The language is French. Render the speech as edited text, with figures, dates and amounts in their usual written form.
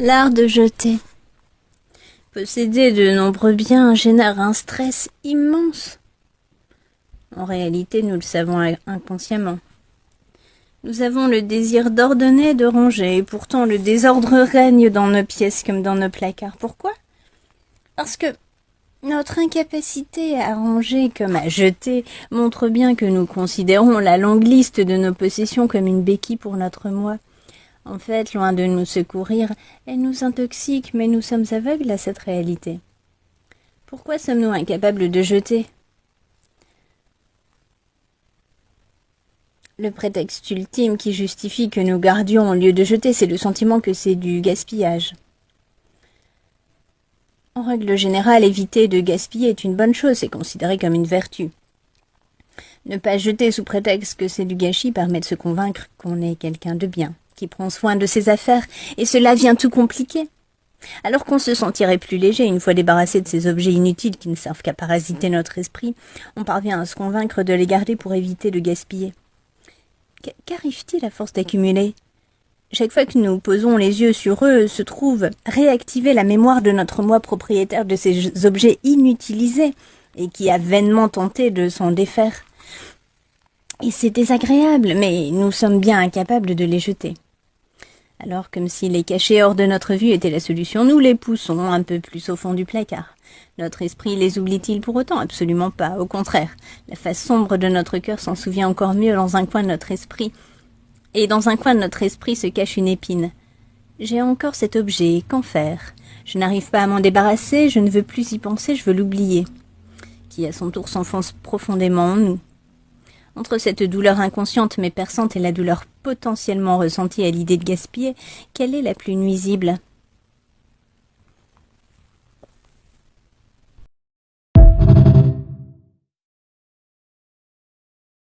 L'art de jeter. Posséder de nombreux biens génère un stress immense. En réalité, nous le savons inconsciemment. Nous avons le désir d'ordonner et de ranger, et pourtant le désordre règne dans nos pièces comme dans nos placards. Pourquoi? Parce que notre incapacité à ranger comme à jeter montre bien que nous considérons la longue liste de nos possessions comme une béquille pour notre moi. En fait, loin de nous secourir, elle nous intoxique, mais nous sommes aveugles à cette réalité. Pourquoi sommes-nous incapables de jeter? Le prétexte ultime qui justifie que nous gardions au lieu de jeter, c'est le sentiment que c'est du gaspillage. En règle générale, éviter de gaspiller est une bonne chose, c'est considéré comme une vertu. Ne pas jeter sous prétexte que c'est du gâchis permet de se convaincre qu'on est quelqu'un de bien, qui prend soin de ses affaires, et cela vient tout compliquer. Alors qu'on se sentirait plus léger une fois débarrassé de ces objets inutiles qui ne servent qu'à parasiter notre esprit, on parvient à se convaincre de les garder pour éviter de gaspiller. Qu'arrive-t-il à force d'accumuler? Chaque fois que nous posons les yeux sur eux, se trouve réactiver la mémoire de notre moi propriétaire de ces objets inutilisés et qui a vainement tenté de s'en défaire. Et c'est désagréable, mais nous sommes bien incapables de les jeter. Alors, comme si les cacher hors de notre vue était la solution, nous les poussons un peu plus au fond du placard. Notre esprit les oublie-t-il pour autant? Absolument pas. Au contraire, la face sombre de notre cœur s'en souvient encore mieux dans un coin de notre esprit. Et dans un coin de notre esprit se cache une épine. J'ai encore cet objet, qu'en faire? Je n'arrive pas à m'en débarrasser, je ne veux plus y penser, je veux l'oublier. Qui à son tour s'enfonce profondément en nous. Entre cette douleur inconsciente mais perçante et la douleur potentiellement ressentie à l'idée de gaspiller, quelle est la plus nuisible?